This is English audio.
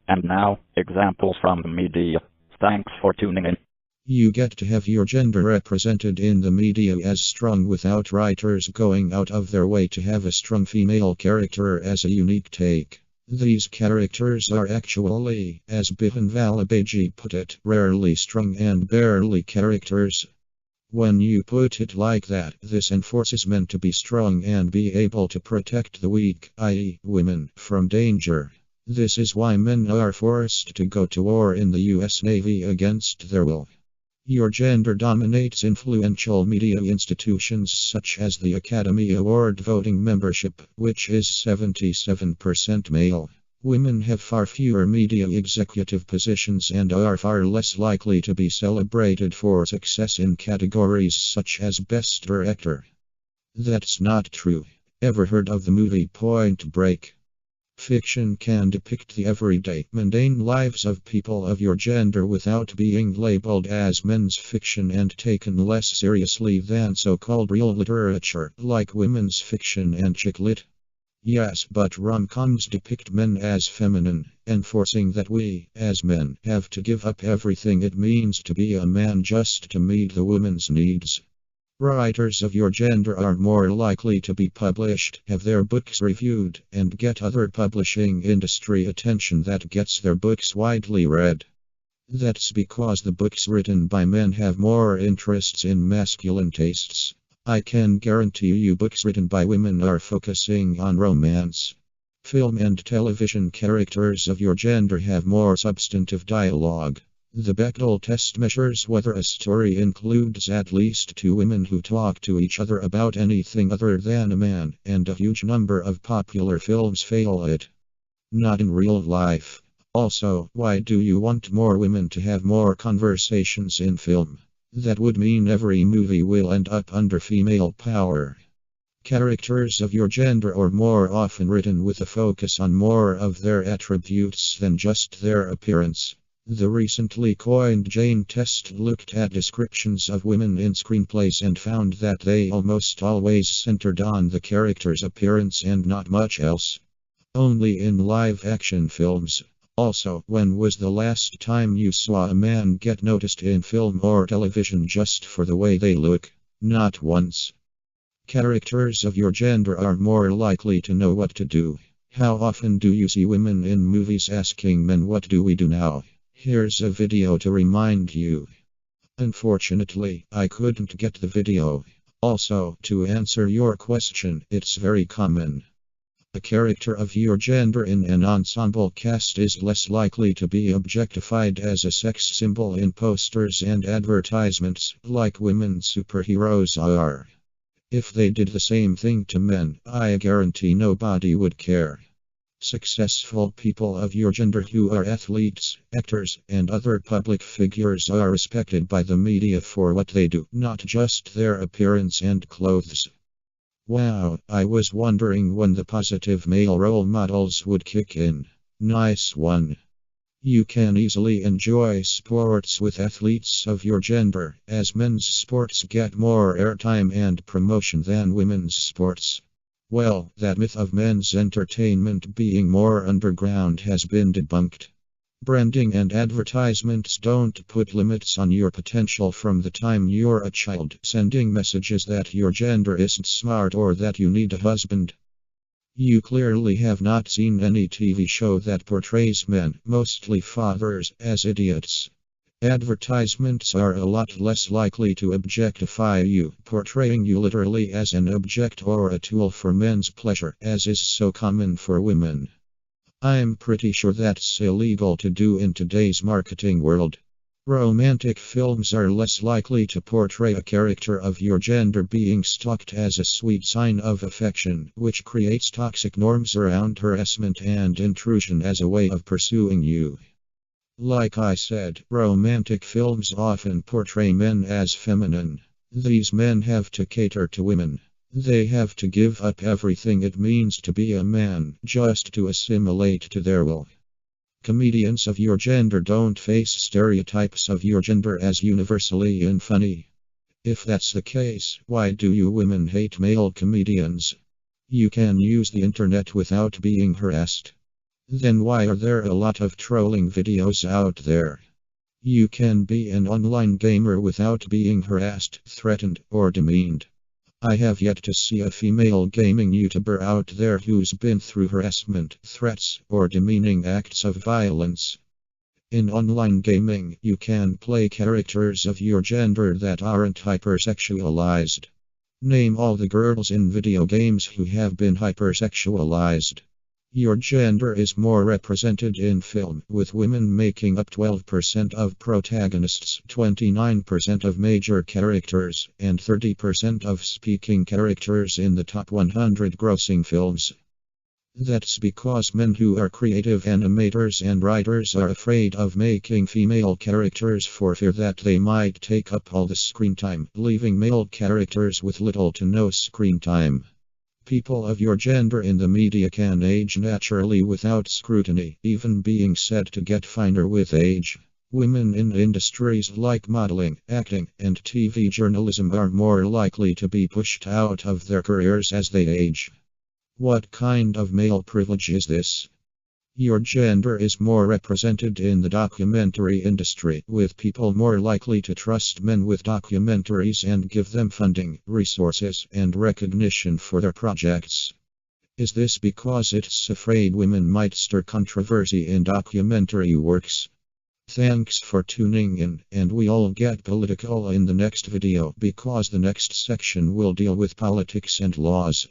And now, examples from the media. Thanks for tuning in. You get to have your gender represented in the media as strong without writers going out of their way to have a strong female character as a unique take. These characters are actually, as Bihan Valabeji put it, rarely strong and barely characters. When you put it like that, this enforces men to be strong and be able to protect the weak, i.e., women, from danger. This is why men are forced to go to war in the US Navy against their will. Your gender dominates influential media institutions such as the Academy Award voting membership, which is 77% male. Women have far fewer media executive positions and are far less likely to be celebrated for success in categories such as Best Director. That's not true. Ever heard of the movie Point Break? Fiction can depict the everyday, mundane lives of people of your gender without being labeled as men's fiction and taken less seriously than so-called real literature, like women's fiction and chick lit. Yes, but rom-coms depict men as feminine, enforcing that we, as men, have to give up everything it means to be a man just to meet the woman's needs. Writers of your gender are more likely to be published, have their books reviewed, and get other publishing industry attention that gets their books widely read. That's because the books written by men have more interests in masculine tastes. I can guarantee you books written by women are focusing on romance. Film and television characters of your gender have more substantive dialogue. The Bechdel test measures whether a story includes at least two women who talk to each other about anything other than a man, and a huge number of popular films fail it. Not in real life. Also, why do you want more women to have more conversations in film? That would mean every movie will end up under female power. Characters of your gender are more often written with a focus on more of their attributes than just their appearance. The recently coined Jane test looked at descriptions of women in screenplays and found that they almost always centered on the character's appearance and not much else. Only in live-action films. Also, when was the last time you saw a man get noticed in film or television just for the way they look? Not once. Characters of your gender are more likely to know what to do. How often do you see women in movies asking men, "What do we do now?" Here's a video to remind you. Unfortunately, I couldn't get the video. Also, to answer your question, it's very common. A character of your gender in an ensemble cast is less likely to be objectified as a sex symbol in posters and advertisements, like women superheroes are. If they did the same thing to men, I guarantee nobody would care. Successful people of your gender who are athletes, actors, and other public figures are respected by the media for what they do, not just their appearance and clothes. Wow, I was wondering when the positive male role models would kick in. Nice one. You can easily enjoy sports with athletes of your gender, as men's sports get more airtime and promotion than women's sports. Well, that myth of men's entertainment being more underground has been debunked. Branding and advertisements don't put limits on your potential from the time you're a child, sending messages that your gender isn't smart or that you need a husband. You clearly have not seen any TV show that portrays men, mostly fathers, as idiots. Advertisements are a lot less likely to objectify you, portraying you literally as an object or a tool for men's pleasure, as is so common for women. I'm pretty sure that's illegal to do in today's marketing world. Romantic films are less likely to portray a character of your gender being stalked as a sweet sign of affection, which creates toxic norms around harassment and intrusion as a way of pursuing you. Like I said, romantic films often portray men as feminine. These men have to cater to women. They have to give up everything it means to be a man, just to assimilate to their will. Comedians of your gender don't face stereotypes of your gender as universally unfunny. If that's the case, why do you women hate male comedians? You can use the internet without being harassed. Then why are there a lot of trolling videos out there? You can be an online gamer without being harassed, threatened, or demeaned. I have yet to see a female gaming YouTuber out there who's been through harassment, threats, or demeaning acts of violence. In online gaming, you can play characters of your gender that aren't hypersexualized. Name all the girls in video games who have been hypersexualized. Your gender is more represented in film, with women making up 12% of protagonists, 29% of major characters, and 30% of speaking characters in the top 100 grossing films. That's because men who are creative animators and writers are afraid of making female characters for fear that they might take up all the screen time, leaving male characters with little to no screen time. People of your gender in the media can age naturally without scrutiny, even being said to get finer with age. Women in industries like modeling, acting, and TV journalism are more likely to be pushed out of their careers as they age. What kind of male privilege is this? Your gender is more represented in the documentary industry, with people more likely to trust men with documentaries and give them funding, resources, and recognition for their projects. Is this because it's afraid women might stir controversy in documentary works? Thanks for tuning in, and we'll get political in the next video because the next section will deal with politics and laws.